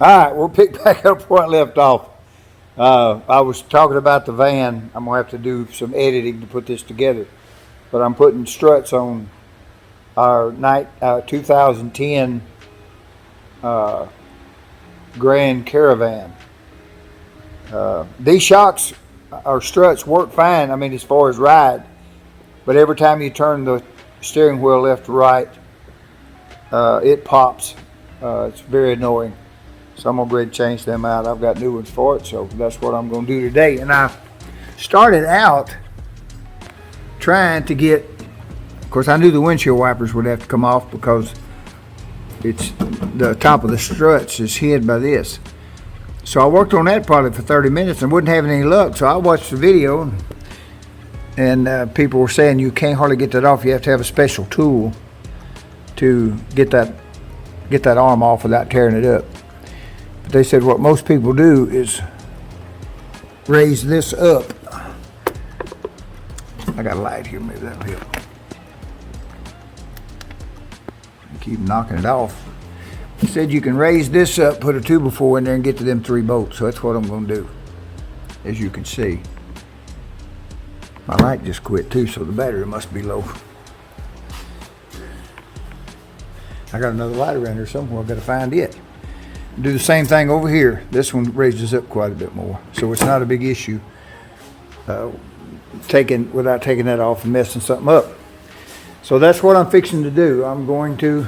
Alright, we'll pick back up where I left off. I was talking about the van. I'm going to have to do some editing to put this together. But I'm putting struts on our 2010 Grand Caravan. These shocks or struts work fine, I mean, as far as ride. But every time you turn the steering wheel left to right, it pops. It's very annoying. So I'm going to go ahead and change them out. I've got new ones for it, so that's what I'm going to do today. And I started out trying to get, of course I knew the windshield wipers would have to come off because it's the top of the struts is hid by this. So I worked on that probably for 30 minutes and wasn't having any luck. So I watched the video and people were saying you can't hardly get that off. You have to have a special tool to get that arm off without tearing it up. But they said what most people do is raise this up. I got a light here, maybe that'll help. Keep knocking it off. He said you can raise this up, put a 2x4 in there and get to them 3 bolts. So that's what I'm going to do, as you can see. My light just quit too, so the battery must be low. I got another light around here somewhere. I've got to find it. Do the same thing over here. This one raises up quite a bit more, so it's not a big issue without taking that off and messing something up. So that's what I'm fixing to do. I'm going to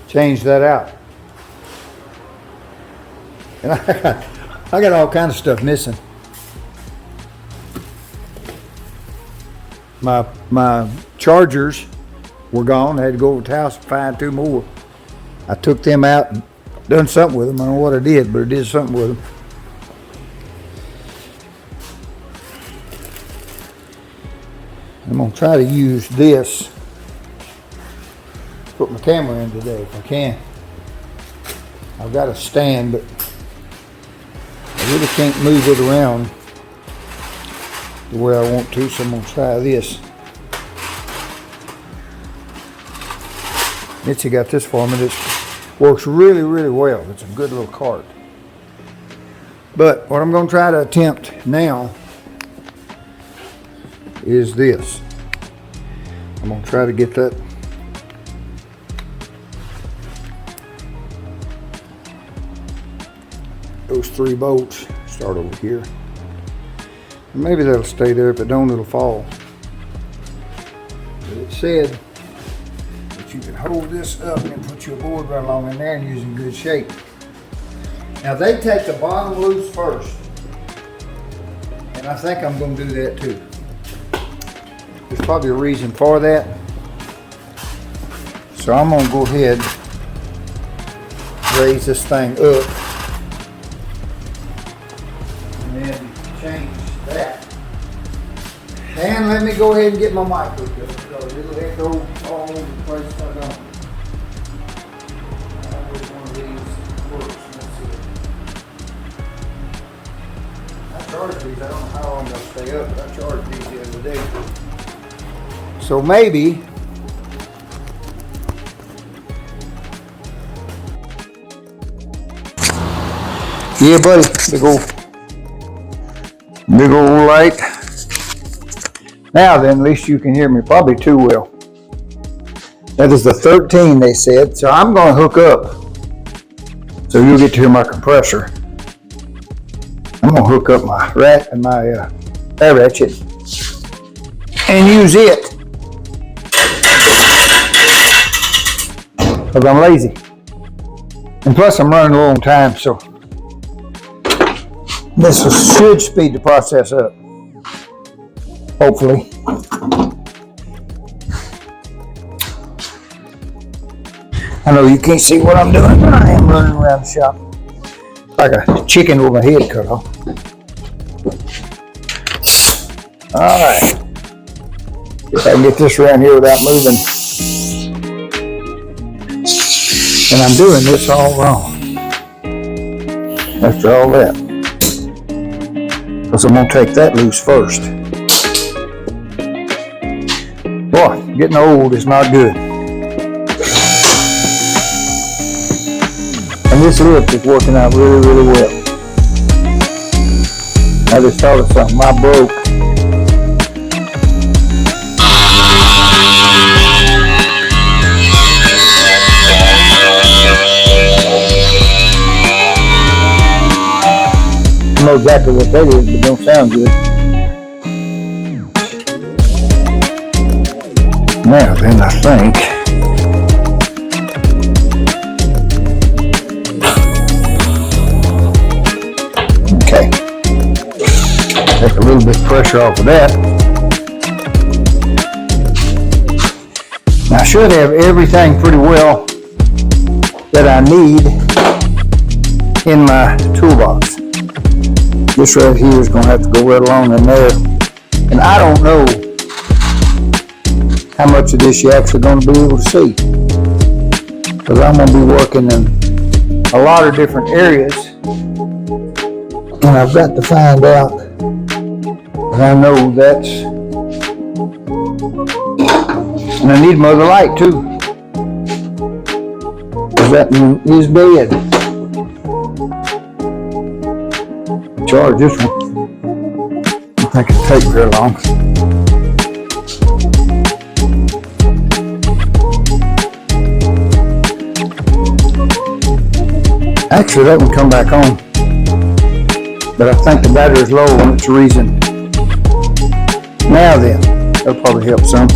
change that out. And I got all kinds of stuff missing. My chargers were gone. I had to go over to the house and find 2 more. I took them out and done something with them. I don't know what I did, but I did something with them. I'm going to try to use this to put my camera in today if I can. I've got a stand, but I really can't move it around the way I want to, so I'm going to try this. Mitzi got this for me. This works really, really well. It's a good little cart. But what I'm going to try to attempt now is this. I'm going to try to get those 3 bolts. Start over here. Maybe that'll stay there. If it don't, it'll fall. But it said that you can hold this up and put your board right along in there and use it in good shape. Now they take the bottom loose first, and I think I'm going to do that too. There's probably a reason for that. So I'm going to go ahead and raise this thing up and then change that. And let me go ahead and get my mic hooked up because it'll echo all over the place if I don't. Which one of these works? Let's see. I charged these. I don't know how long they'll stay up, but I charged these the other day. So maybe yeah, buddy, big old light. Now then, at least you can hear me probably too well. That is the 13 they said, so I'm going to hook up so you'll get to hear my compressor. I'm going to hook up my air ratchet and use it because I'm lazy. And plus I'm running a long time, so this should speed the process up. Hopefully. I know you can't see what I'm doing, but I am running around the shop like a chicken with my head cut off. Alright. If I can get this around here without moving. And I'm doing this all wrong. After all that. Because I'm going to take that loose first. Boy, Getting old is not good. And this lift is working out really, really well. I just thought of something I broke. I don't know exactly what that is, but it don't sound good. Now then, I think okay. Take a little bit of pressure off of that. Now, I should have everything pretty well that I need in my toolbox. This right here is going to have to go right along in there. And I don't know how much of this you're actually going to be able to see, because I'm going to be working in a lot of different areas, and I've got to find out, and I know that's, and I need another light too, because that one is dead. Charge this one. I don't think it'll take very long. Actually, that one come back on, but I think the battery is low and it's the reason. Now then, that'll probably help some.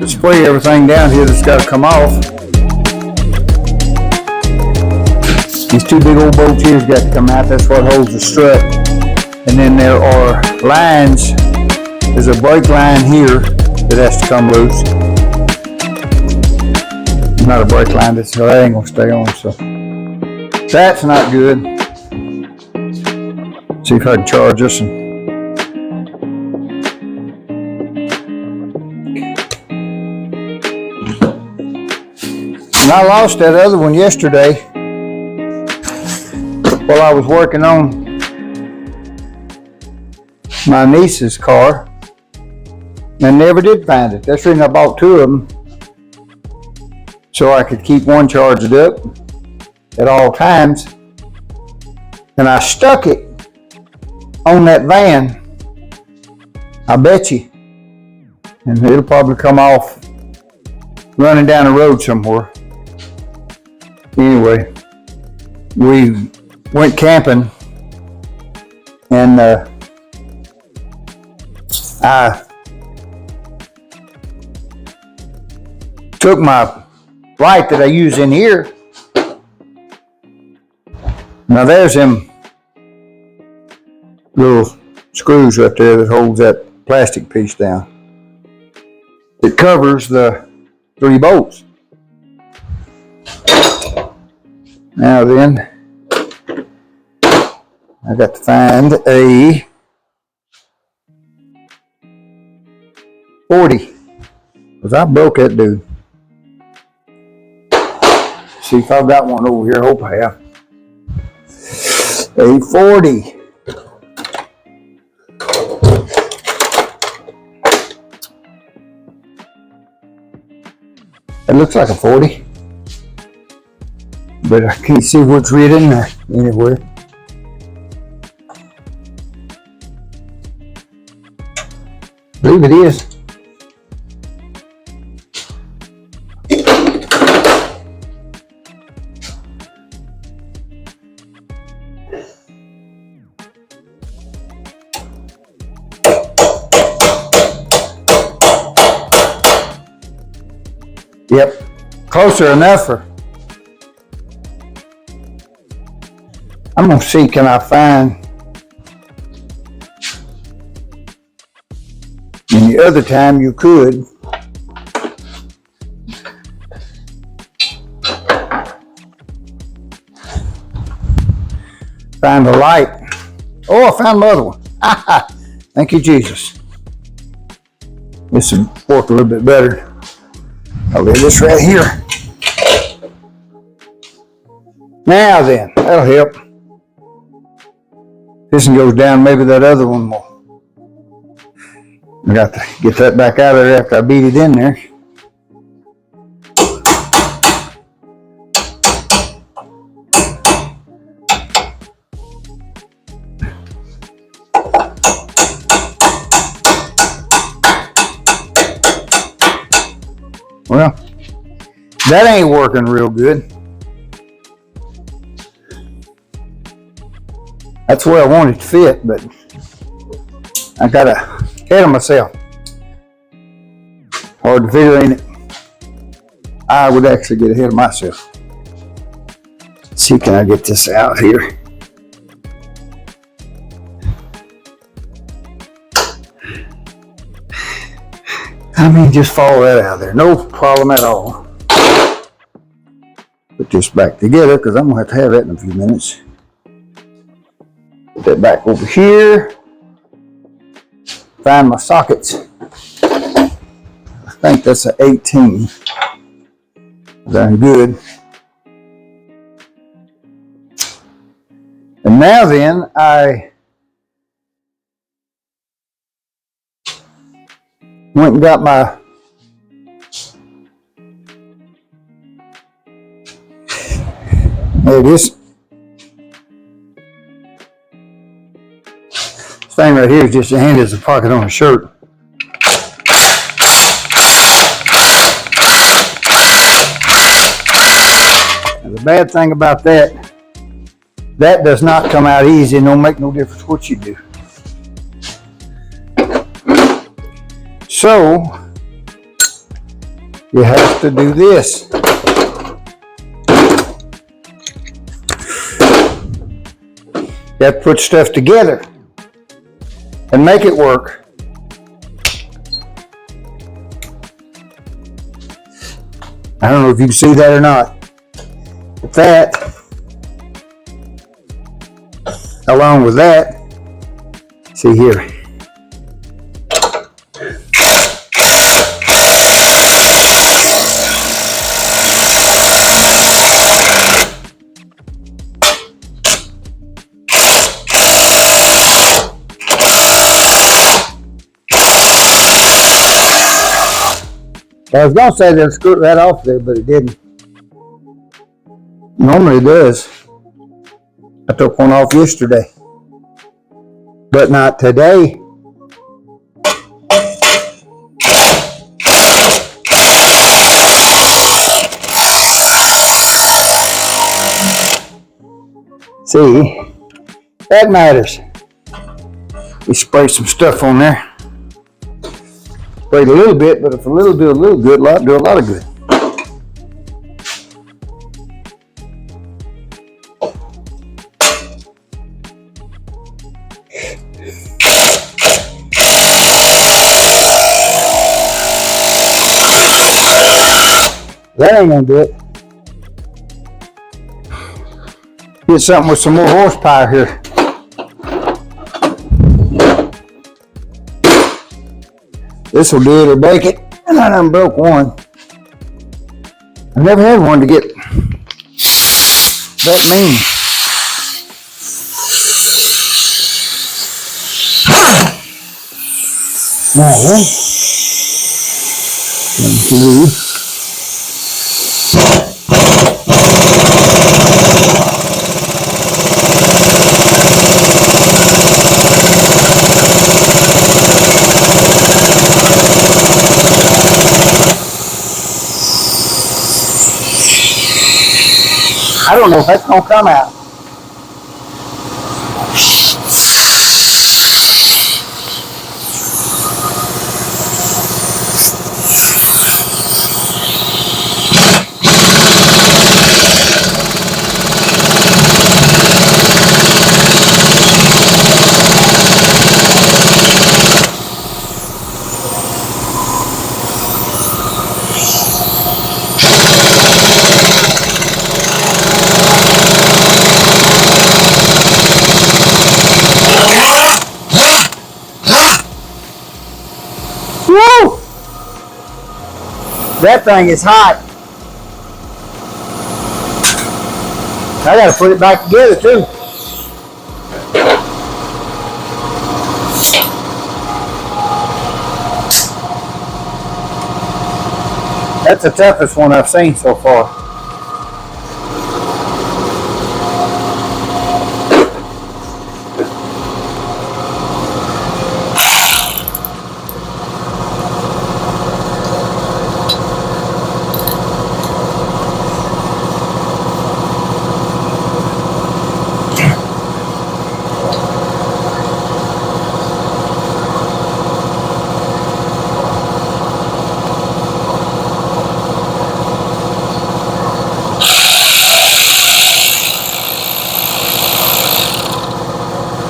Spray everything down here that's got to come off. These two big old bolts here's got to come out. That's what holds the strut. And then there are lines. There's a brake line here that has to come loose. Not a brake line, that ain't gonna stay on, so that's not good. See if I can charge this one. And I lost that other one yesterday while I was working on my niece's car, and I never did find it. That's the reason I bought two of them, so I could keep one charged up at all times. And I stuck it on that van, I bet you, and it'll probably come off running down the road somewhere. Anyway, we went camping, and I took my light that I use in here. Now there's them little screws right there that holds that plastic piece down. It covers the 3 bolts. Now then, I got to find a 40, because I broke that dude. See if I've got one over here. I hope I have. A 40. It looks like a 40, but I can't see what's written there anywhere. I believe it is. Yep, closer enough for. I'm gonna see, can I find any other time you could. Find a light. Oh, I found another one. Thank you, Jesus. This will work a little bit better. I'll leave this right here. Now then, that'll help. This one goes down, maybe that other one will I got to get that back out of there after I beat it in there. Well, that ain't working real good. That's where I want it to fit, but I got ahead of myself. Hard to figure, ain't it? I would actually get ahead of myself. Let's see, can I get this out here? I mean, just follow that out of there. No problem at all. Put this back together because I'm going to have that in a few minutes. Put that back over here. Find my sockets. I think that's an 18. Darn good. And now then, I went and got my this thing right here is just a hand as a pocket on a shirt. And the bad thing about that does not come out easy and don't make no difference what you do. So you have to do this. You have to put stuff together and make it work. I don't know if you can see that or not. But that, along with that, see here. I was going to say that it screwed right off there, but it didn't. Normally it does. I took one off yesterday, but not today. See, that matters. We spray some stuff on there. Sprayed a little bit, but if a little do a little good, a lot do a lot of good. That ain't gonna do it. Get something with some more horsepower here. This will do it or break it. And I done broke one. I never had one to get that mean. Now, 1, 2. I don't know if that's going to come out. Woo! That thing is hot. I gotta put it back together too. That's the toughest one I've seen so far.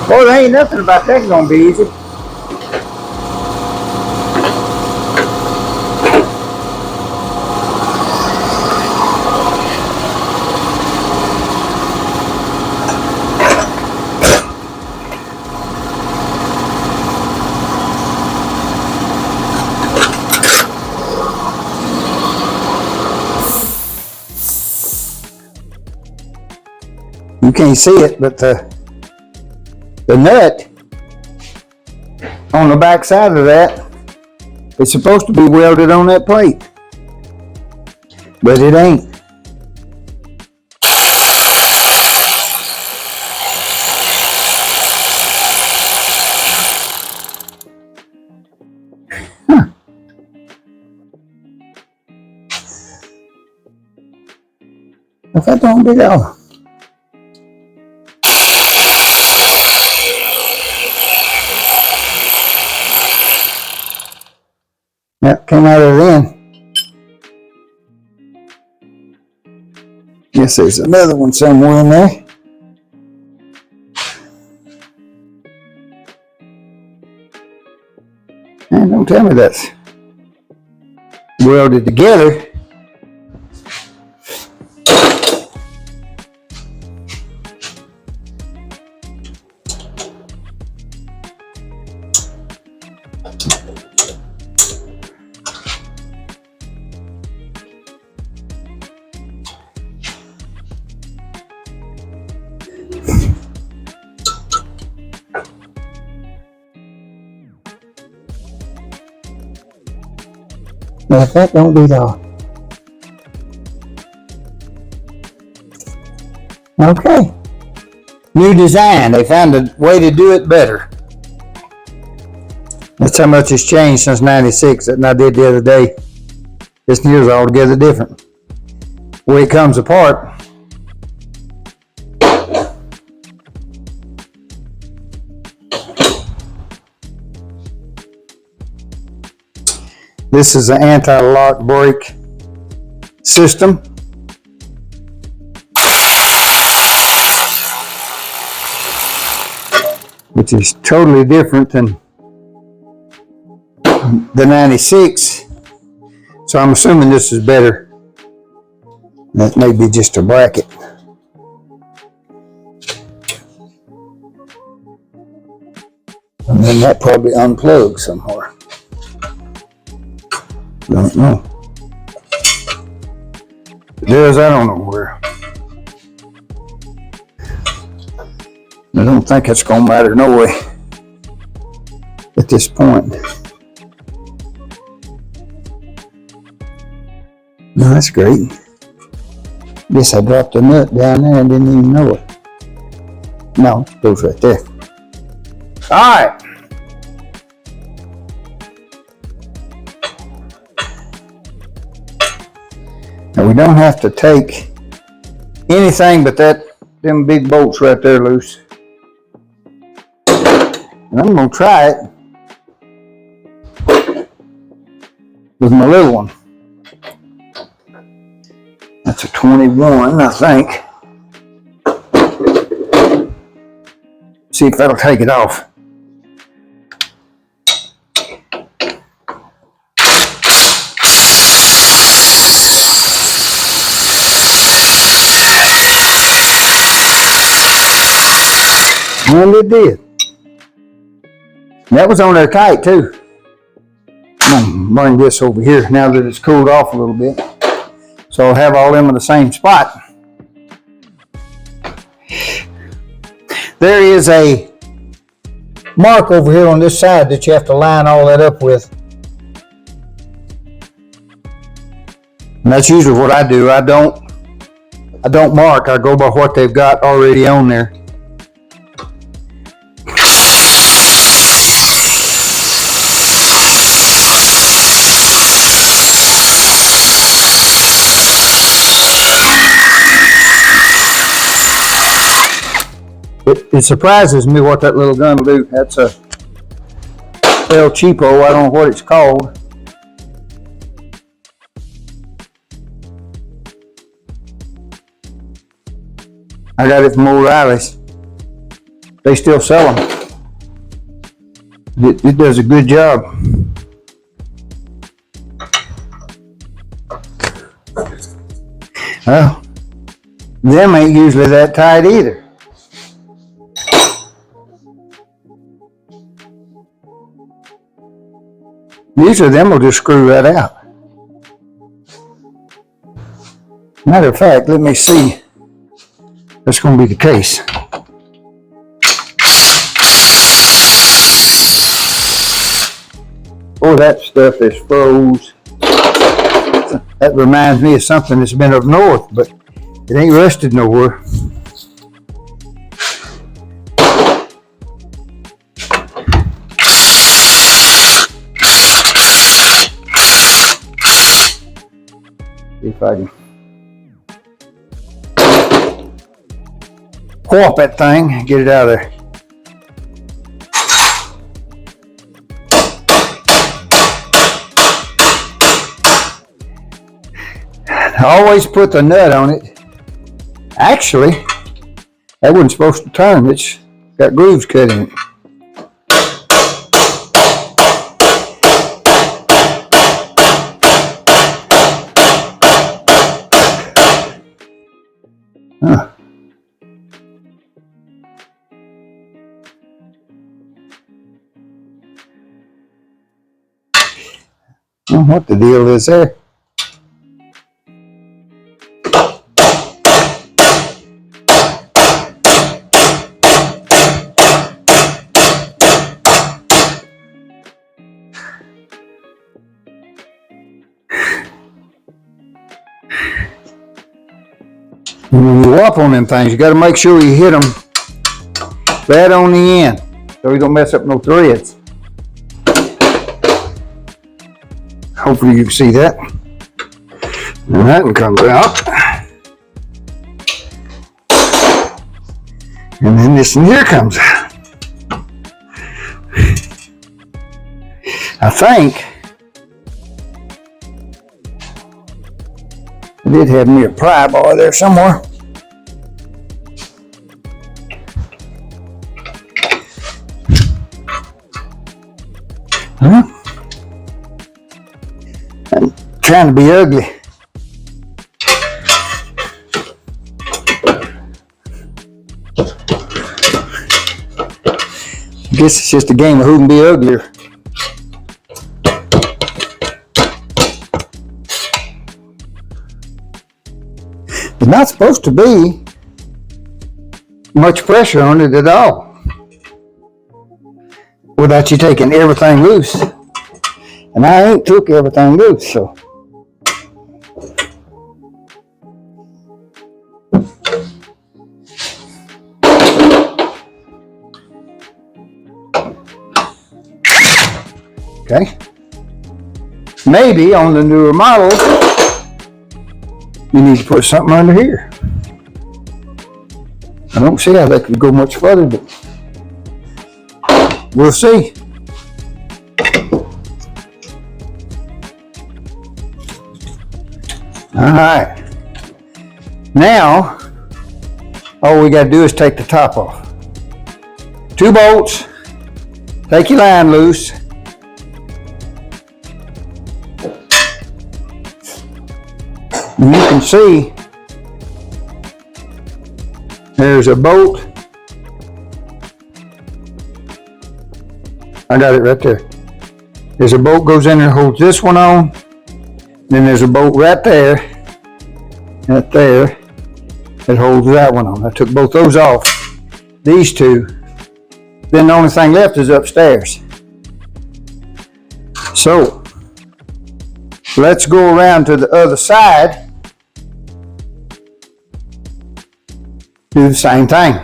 Boy, there ain't nothing about that gonna be easy. You can't see it, but the nut on the back side of that is supposed to be welded on that plate, but it ain't. Huh. If that don't be all. That came out of the end. Guess there's another one somewhere in there. And don't tell me that's welded together. Now if that don't beat all. Okay. New design. They found a way to do it better. That's how much has changed since '96 than I did the other day. This year's altogether different. The way it comes apart. This is an anti-lock brake system. Which is totally different than the '96. So I'm assuming this is better. That may be just a bracket. And then that probably unplugs somewhere. Don't know. If it does, I don't know where. I don't think it's gonna matter no way at this point. No, that's great. Guess I dropped a nut down there and didn't even know it. No, it goes right there. All right. Now we don't have to take anything but them big bolts right there loose. And I'm gonna try it with my little one. That's a 21, I think. See if that'll take it off. And it did. That was on there tight too. I'm gonna bring this over here now that it's cooled off a little bit. So I'll have all them in the same spot. There is a mark over here on this side that you have to line all that up with. And that's usually what I do. I don't mark. I go by what they've got already on there. It surprises me what that little gun will do. That's a El Cheapo. I don't know what it's called. I got it from O'Reilly's. They still sell them. It does a good job. Well, them ain't usually that tight either. Usually them will just screw that out. Matter of fact, let me see. That's going to be the case. Oh, that stuff is froze. That reminds me of something that's been up north, but it ain't rusted nowhere. See if I can warp that thing and get it out of there. I always put the nut on it. Actually, that wasn't supposed to turn. It's got grooves cut in it. Huh. I don't know what the deal is there. When you warp on them things, you got to make sure you hit them right on the end so you don't mess up no threads. Hopefully you can see that. And that one comes out. And then this one here comes out. I think I did have me a pry bar there somewhere. Huh? I'm trying to be ugly. I guess it's just a game of who can be uglier. There's not supposed to be much pressure on it at all without you taking everything loose. And I ain't took everything loose, so. Okay. Maybe on the newer models, you need to put something under here. I don't see how that could go much further, but we'll see. All right. Now, all we got to do is take the top off. 2 bolts. Take your line loose. And you can see there's a bolt. I got it right there. There's a bolt goes in there and holds this one on. Then there's a bolt right there, that holds that one on. I took both those off. These two. Then the only thing left is upstairs. So, Let's go around to the other side. Do the same thing.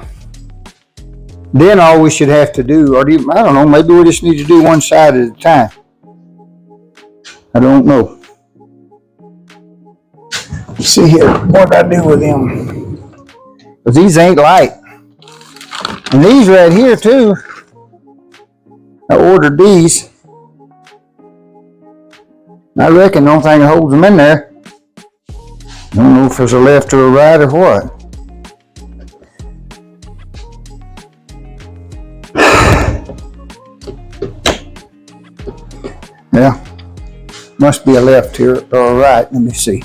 Then all we should have to do, I don't know, maybe we just need to do one side at a time. I don't know. Let's see here, what did I do with them? Because these ain't light. And these right here too, I ordered these. I reckon the only thing that holds them in there, I don't know if there's a left or a right or what. Yeah, must be a left here or a right. Let me see.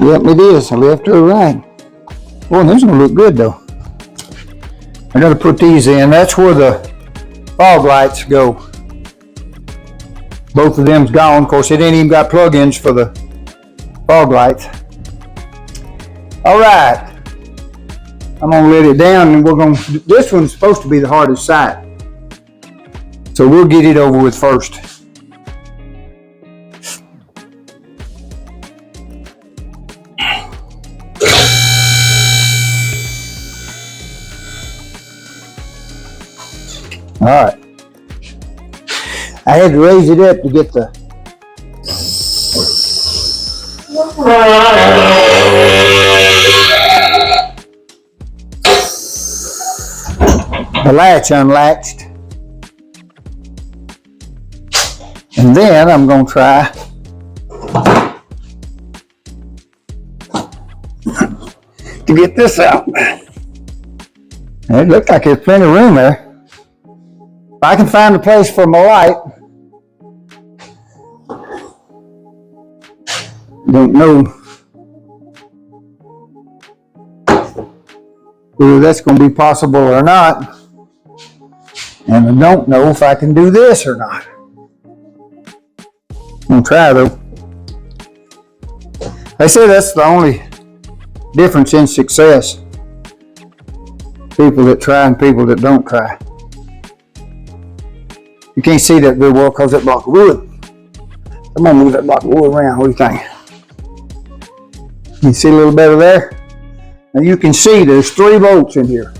Yep, it is a left or a right. Boy, these gonna look good though. I gotta put these in. That's where the fog lights go. Both of them's gone. Of course, it ain't even got plug-ins for the fog lights. All right. I'm gonna let it down and this one's supposed to be the hardest side. So we'll get it over with first. All right. I had to raise it up to get the latch unlatched. And then I'm going to try to get this out. It looks like there's plenty of room there. If I can find a place for my light, don't know whether that's going to be possible or not. And I don't know if I can do this or not. I'm going to try though. They say that's the only difference in success. People that try and people that don't try. You can't see that very well because that block of wood. I'm going to move that block of wood around. What do you think? You see a little better there? Now you can see there's 3 bolts in here.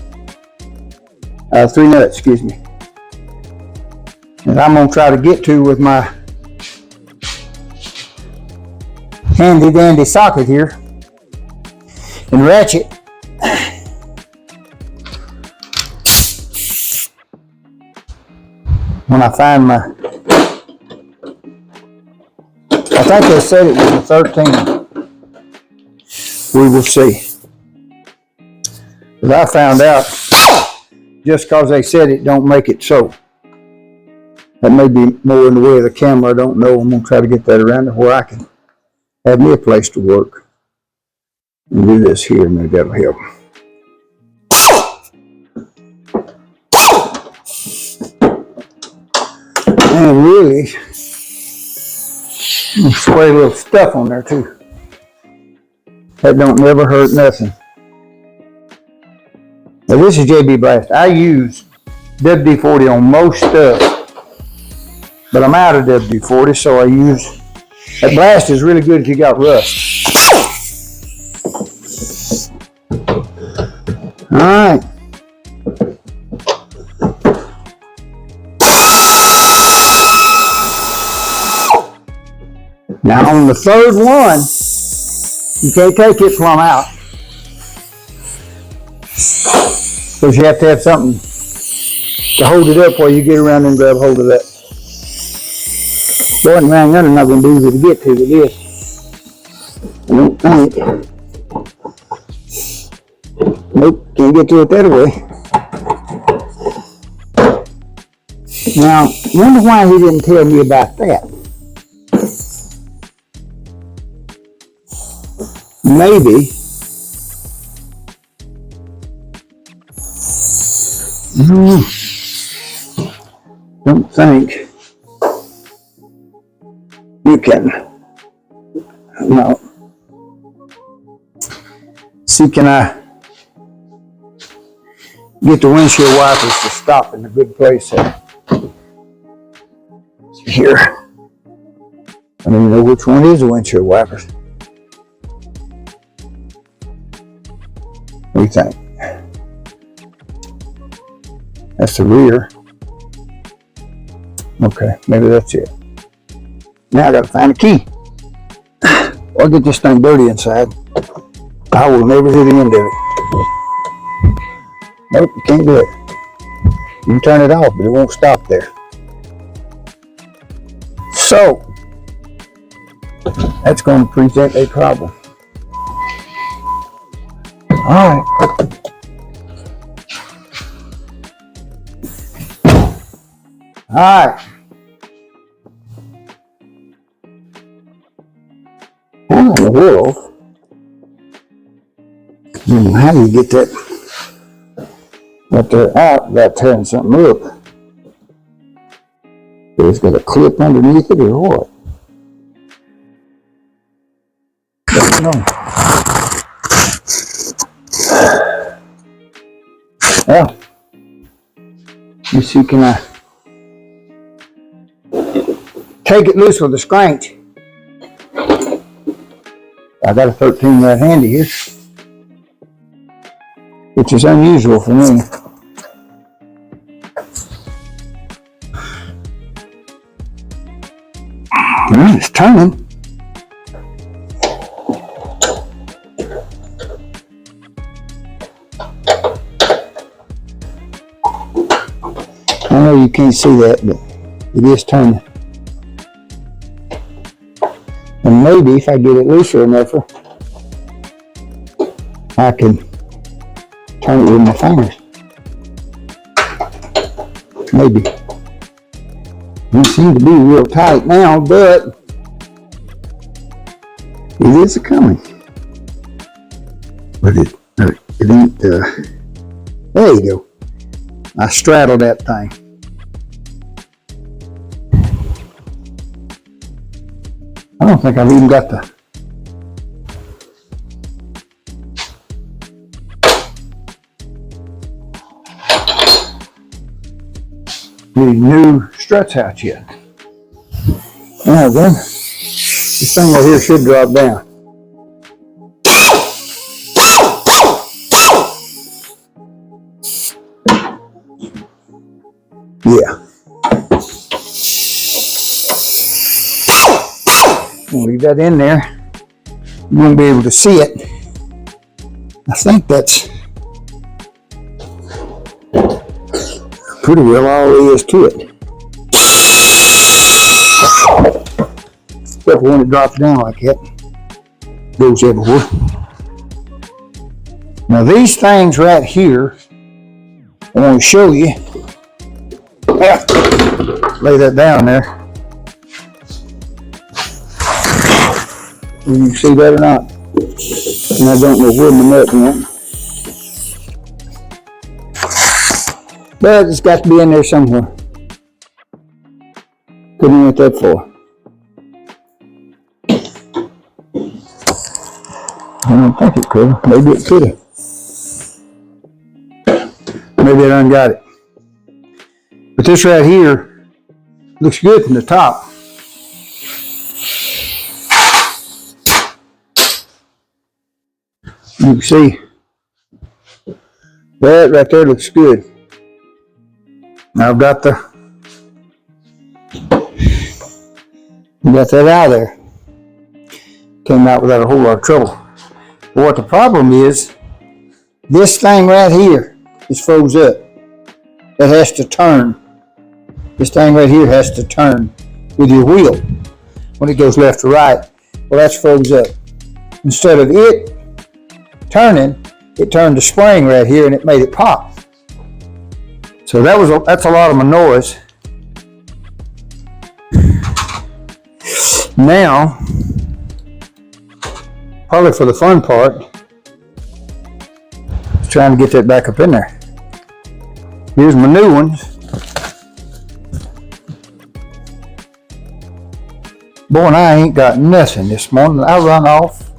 3 nuts, excuse me. And I'm going to try to get to with my handy dandy socket here and ratchet. When I find my, I think they said it was a 13. We will see. But I found out just because they said it don't make it so. That may be more in the way of the camera, I don't know. I'm going to try to get that around to where I can have me a place to work. And do this here, maybe that'll help. And really, spray a little stuff on there too. That don't never hurt nothing. Now this is JB Blast. I use WD-40 on most stuff, but I'm out of WD-40, so I use, that Blast is really good if you got rust. All right. Now on the third one, you can't take it from out. Because you have to have something to hold it up while you get around and grab hold of that. Going around under not going to be easy to get to with this. I don't think. Nope, can't get to it that way. Now, wonder why he didn't tell me about that. Maybe don't think you can. No. See, can I get the windshield wipers to stop in a good place here. I don't even know which one is the windshield wipers. What do you think? That's the rear. Okay, maybe that's it. Now I gotta find a key. I'll get this thing dirty inside. I will never hit the end of it. Nope, you can't do it. You can turn it off, but it won't stop there. So, that's going to present a problem. Alright. Alright. How in the world? How do you get that right there out without tearing something up? It's got a clip underneath it or what? Don't know. Well, let me see, can I take it loose with a scranch? I got a 13 right handy here, which is unusual for me. Well, it's turning. I know you can't see that, but it is turning. And maybe if I get it looser enough, I can turn it with my fingers. Maybe. It seems to be real tight now, but it is coming. But it ain't, there you go. I straddled that thing. I don't think I've even got the new struts out yet. Now then, this thing right here should drop down. Yeah. We'll leave that in there. You won't be able to see it. I think that's pretty well all there is to it. Except when it drops down like that, goes everywhere. Now these things right here, I want to show you. Yeah. Lay that down there. You can see that or not. And I don't know where my nut went. But it's got to be in there somewhere. Couldn't went that far. I don't think it could. Maybe it could have. Maybe I done got it. But this right here looks good from the top. You can see that right there looks good. Now I've got that out of there. Came out without a whole lot of trouble. But what the problem is, this thing right here is froze up. It has to turn. This thing right here has to turn with your wheel when it goes left to right. Well, that's froze up. Instead of it turning, it turned the spring right here and it made it pop. So that's a lot of my noise. Now, probably for the fun part, trying to get that back up in there. Here's my new ones. Boy, and I ain't got nothing this morning. I run off.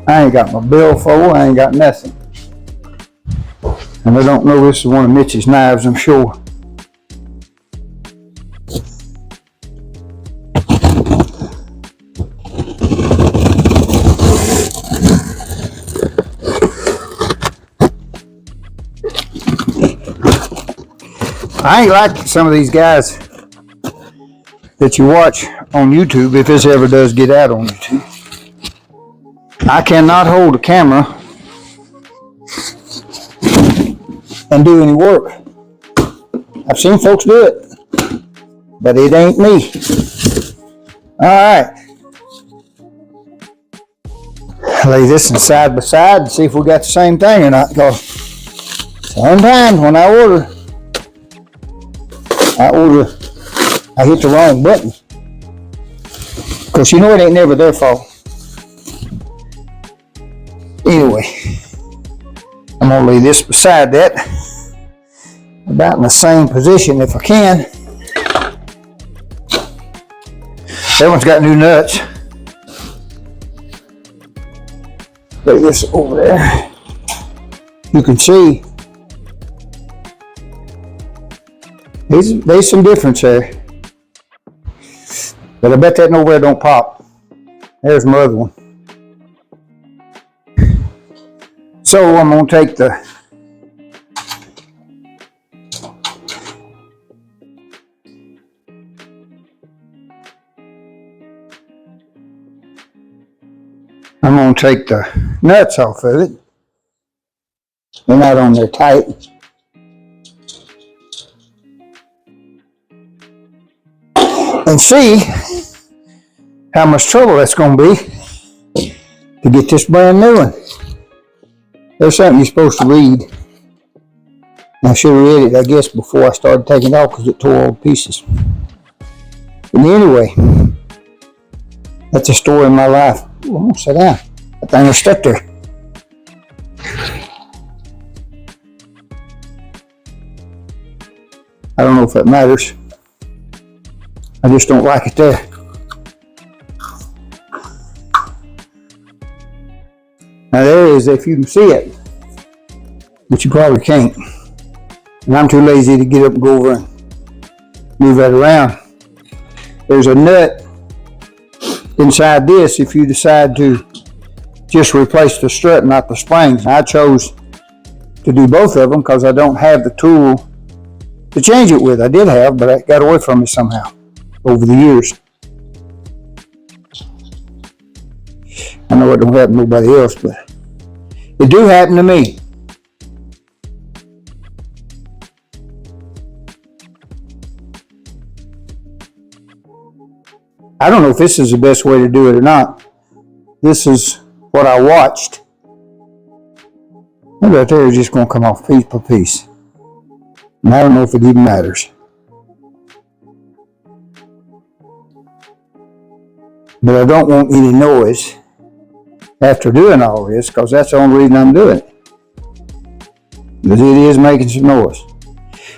I ain't got my billfold. I ain't got nothing. And I don't know, this is one of Mitch's knives, I'm sure. I ain't like some of these guys that you watch on YouTube, if this ever does get out on YouTube. I cannot hold a camera and do any work. I've seen folks do it, but it ain't me. Alright. Lay this in side by side and see if we got the same thing or not, because sometimes when I hit the wrong button. Because you know it ain't never their fault. Anyway, I'm going to lay this beside that. About in the same position if I can. That one's got new nuts. Lay this over there. You can see there's some difference there. But I bet that nowhere don't pop. There's my other one. So I'm going to take the nuts off of it. They're not on there tight. And see how much trouble that's going to be to get this brand new one. There's something you're supposed to read. I should have read it, I guess, before I started taking it off because it tore all to pieces. But anyway, that's a story of my life. Ooh, I'm going to sit down. That thing is stuck there. I don't know if that matters. I just don't like it there. Now there is, if you can see it, but you probably can't. And I'm too lazy to get up and go over and move that around. There's a nut inside this if you decide to just replace the strut, not the springs. I chose to do both of them because I don't have the tool to change it with. I did have, but I got away from it somehow over the years. I know it don't happen to nobody else, but it do happen to me. I don't know if this is the best way to do it or not. This is what I watched. That right there is just going to come off piece by piece. And I don't know if it even matters. But I don't want any noise after doing all this, because that's the only reason I'm doing it. Because it is making some noise.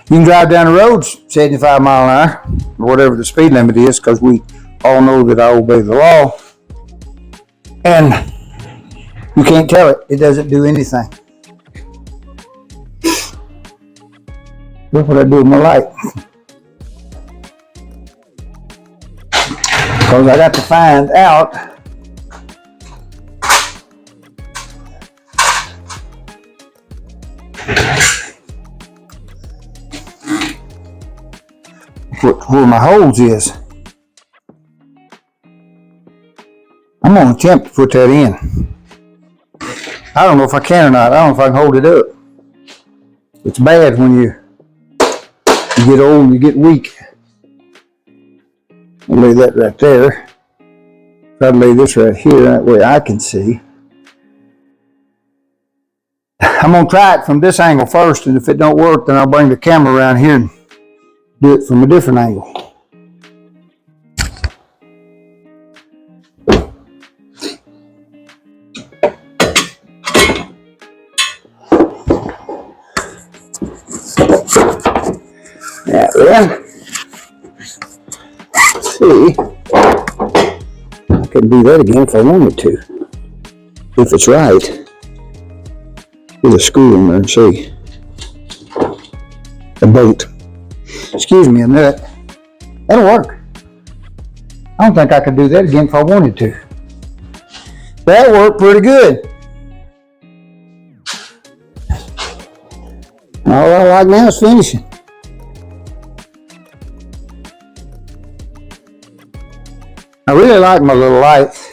You can drive down the road 75 mile an hour, or whatever the speed limit is, because we all know that I obey the law. And you can't tell it. It doesn't do anything. Look what I do with my light. Because I got to find out where my holes is. I'm going to attempt to put that in. I don't know if I can or not. I don't know if I can hold it up. It's bad when you get old and you get weak. I'll lay that right there. Try to lay this right here, that way I can see. I'm going to try it from this angle first, and if it don't work, then I'll bring the camera around here and do it from a different angle. Now then, let's see, I can do that again if I wanted to, if it's right. Put a screw in there and see. a bolt. Excuse me, a nut. That'll work. I don't think I could do that again if I wanted to. That worked pretty good. All I like now is finishing. I really like my little lights.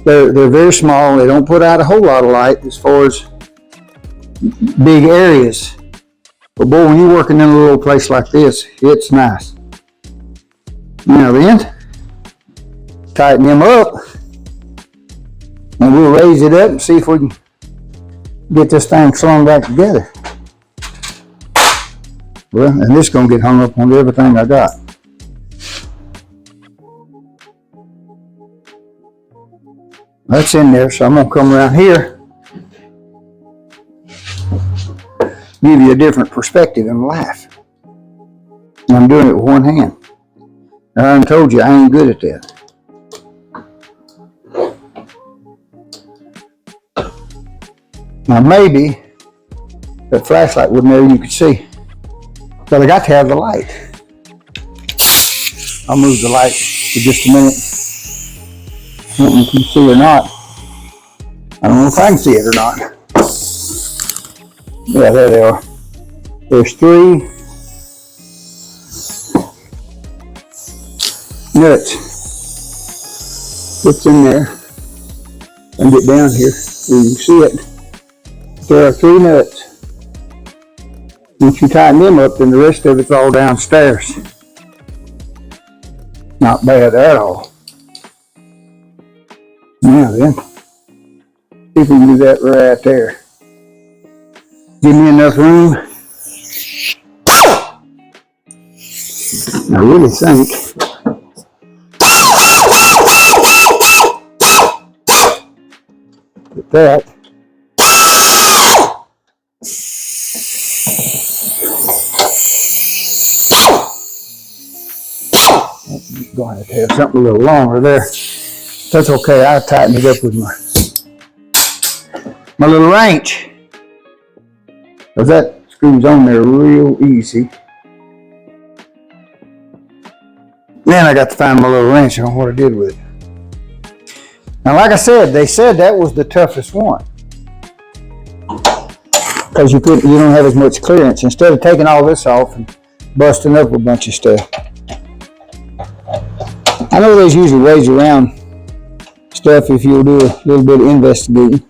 They're very small. They don't put out a whole lot of light as far as big areas. But boy, when you're working in a little place like this, it's nice. Now then, tighten them up, and we'll raise it up and see if we can get this thing slung back together. Well, and this is going to get hung up on everything I got. That's in there, so I'm going to come around here, give you a different perspective in life. And I'm doing it with one hand. I done told you I ain't good at that. Now maybe that flashlight wouldn't there you could see. But I got to have the light. I'll move the light for just a minute. I don't know if you can see or not. I don't know if I can see it or not. Yeah, there they are. There's 3 nuts. It's in there. And get down here so you can see it. There are 3 nuts. Once you tighten them up, then the rest of it's all downstairs. Not bad at all. Now then, see if we can do that right there. Give me enough room. I really think that going to have something a little longer there. That's okay. I tighten it up with my little wrench. Because that screws on there real easy. Then I got to find my little wrench on what I did with it. Now, like I said, they said that was the toughest one. Because you don't have as much clearance. Instead of taking all this off and busting up a bunch of stuff. I know there's usually ways around stuff if you'll do a little bit of investigating.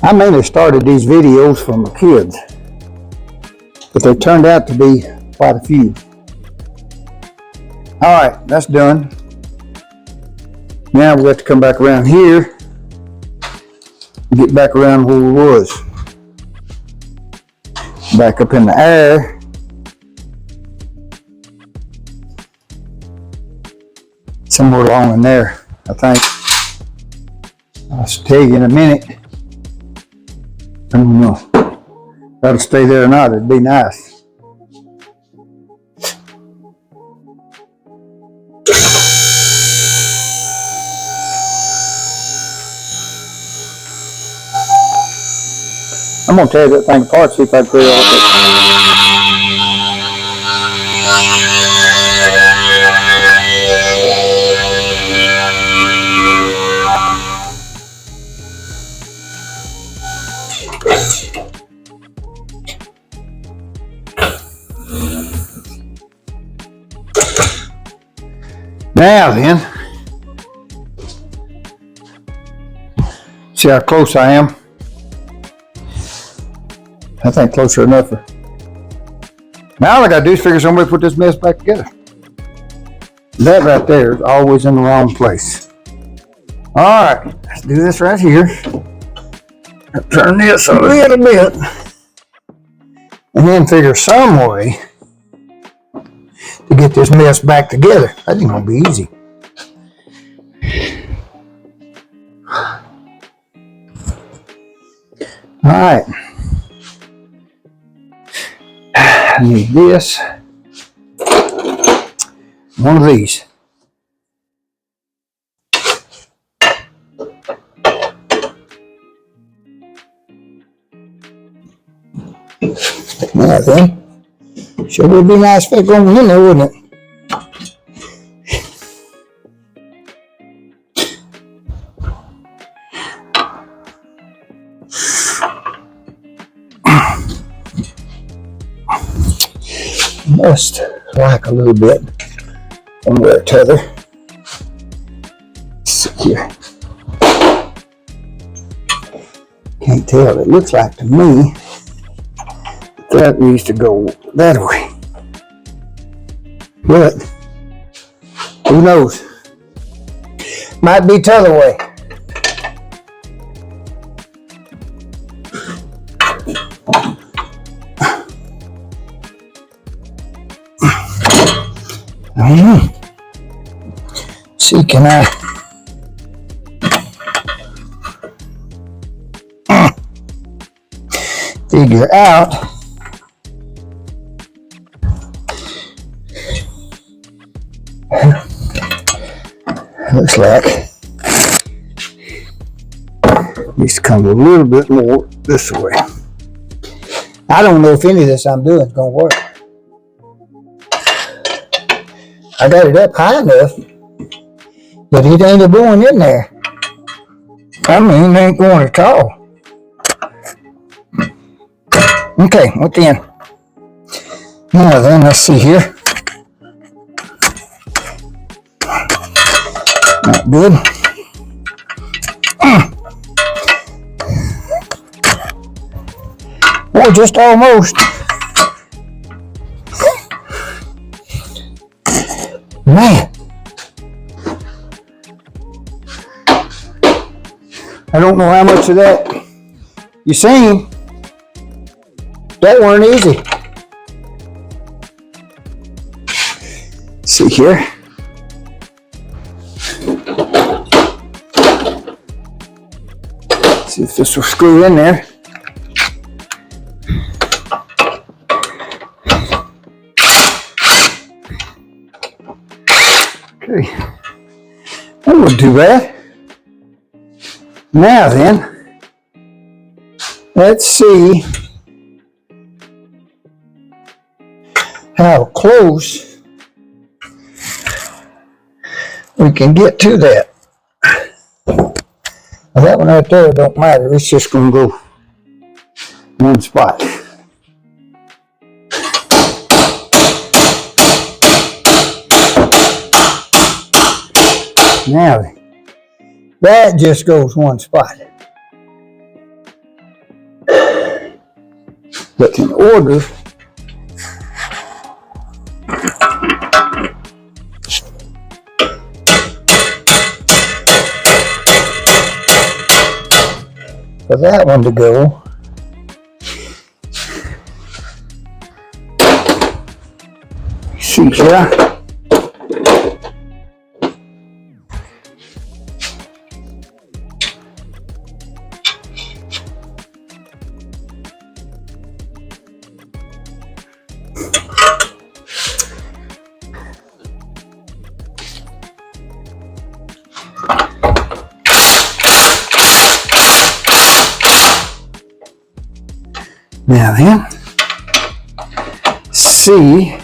I mainly started these videos for my kids, but they turned out to be quite a few. Alright, that's done. Now we have to come back around here and get back around where we was. Back up in the air. Somewhere along in there, I think. I'll tell you in a minute. I don't know. If that'll stay there or not, it'd be nice. I'm going to tear that thing apart, see if I can clear all this. Now then, see how close I am? I think closer enough. Now all I gotta do is figure some way to put this mess back together. That right there is always in the wrong place. Alright, let's do this right here. Turn this a little bit. And then figure some way to get this mess back together. That ain't gonna be easy. Alright. I need this. One of these. Now then, sure would be nice if it go in there, wouldn't it? Must like a little bit one way or t'other. Let's see here. Can't tell. It looks like to me that needs to go that way. But who knows? Might be t'other way. I don't know. See, can I figure out looks like needs to come a little bit more this way. I don't know if any of this I'm doing is going to work. I got it up high enough, but it ain't going in there. I mean, it ain't going at all. Okay, what then? Now then, let's see here. Not good. Boy, just almost. Man, I don't know how much of that you seen. That weren't easy. Let's see here. See if this will screw in there. Okay, that wouldn't do bad. Now then, let's see how close we can get to that. Now that one right there don't matter. It's just going to go one spot. Now, that just goes one spot. But in order for that one to go, see here. Now then, see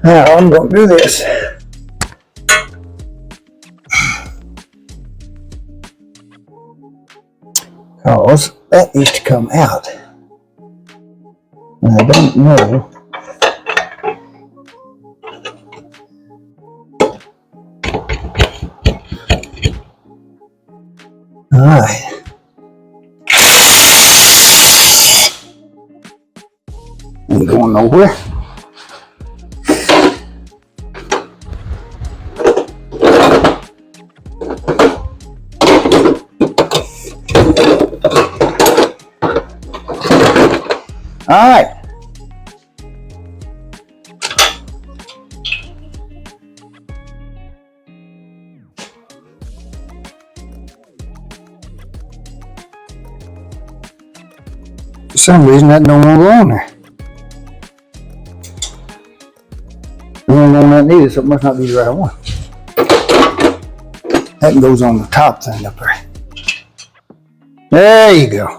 how I'm going to do this. Because that needs to come out. And I don't know. All right. Ain't going nowhere. All right. For some reason, that don't want to go on there. The one on that needed, so it must not be the right one. That goes on the top thing up there. There you go.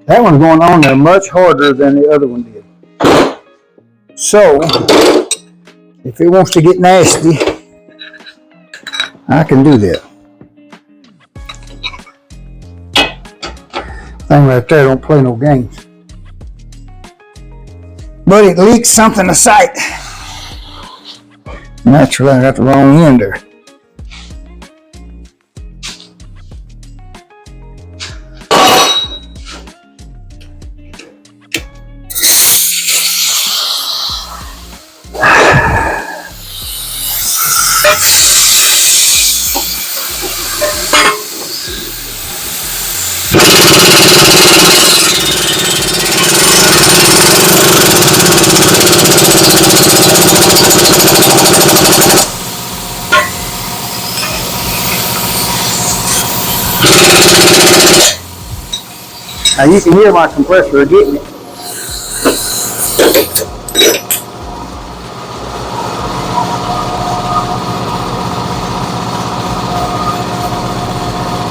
That one's going on there much harder than the other one did. So, if it wants to get nasty, I can do that. Thing right there don't play no games. But it leaks something to sight. Naturally, I got the wrong end there. Now you can hear my compressor getting it.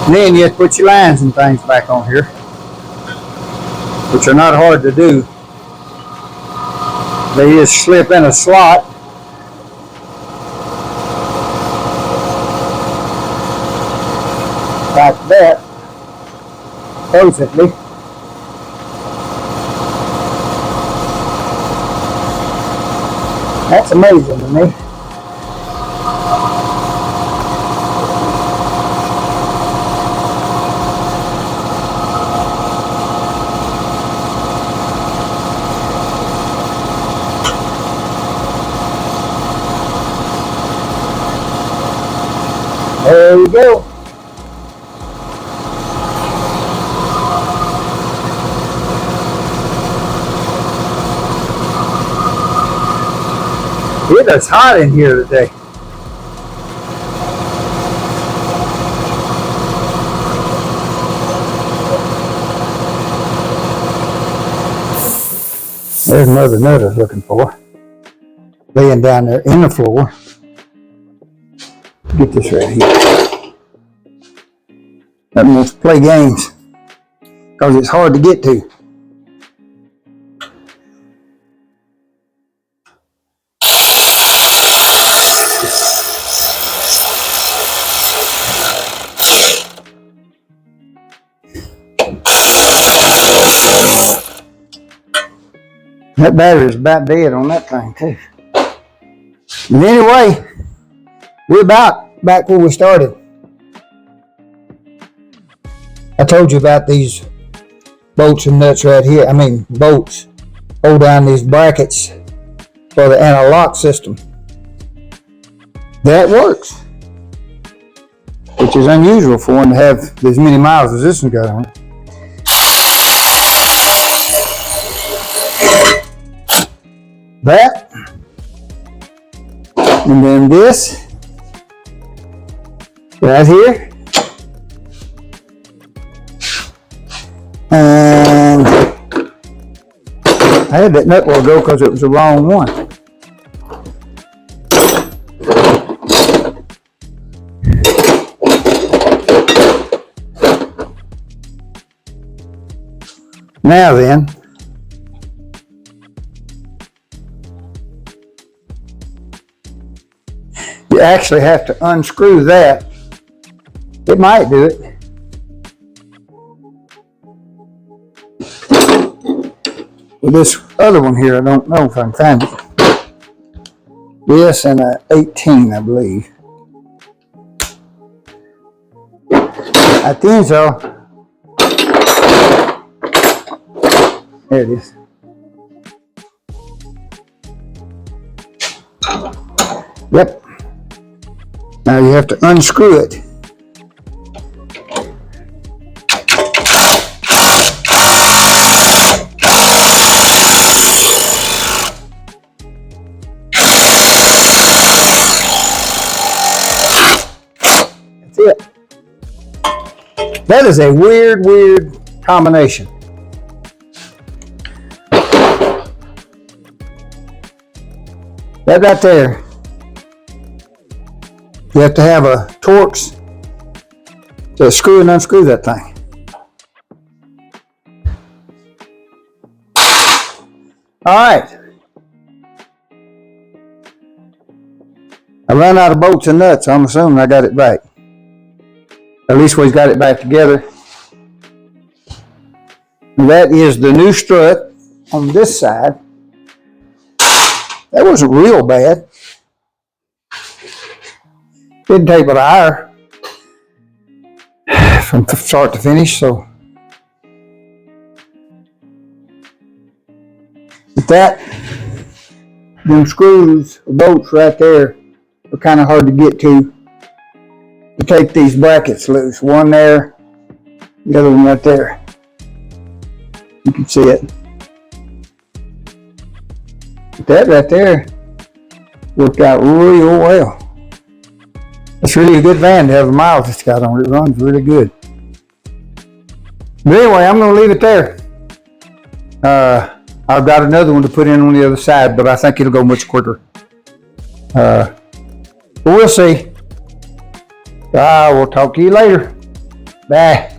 And then you have to put your lines and things back on here, which are not hard to do. They just slip in a slot. Like that, perfectly. That's amazing to me. There you go. It is hot in here today. There's another nut I was looking for. Laying down there in the floor. Get this right here. Nothing wants to play games because it's hard to get to. That battery's about dead on that thing too. And anyway, we're about back where we started. I told you about these bolts and nuts right here. I mean bolts. Hold down these brackets for the anti-lock system. That works. Which is unusual for one to have as many miles as this one got on it. That, and then this right here, and I had that nut let go because it was the wrong one. Now then, you actually have to unscrew that. It might do it. With this other one here, I don't know if I can find it. This and a 18, I believe. I think so. There it is. Yep. Now you have to unscrew it. That is a weird combination. That right there, you have to have a Torx to screw and unscrew that thing. All right. I ran out of bolts and nuts. I'm assuming I got it back. At least we've got it back together. And that is the new strut on this side. That wasn't real bad. Didn't take but an hour from start to finish, so. With that, them screws or bolts right there are kind of hard to get to take these brackets loose. One there, the other one right there. You can see it. But that right there worked out real well. It's really a good van to have the miles it's got on it. It runs really good. But anyway, I'm going to leave it there. I've got another one to put in on the other side, but I think it'll go much quicker. But we'll see. We'll talk to you later. Bye.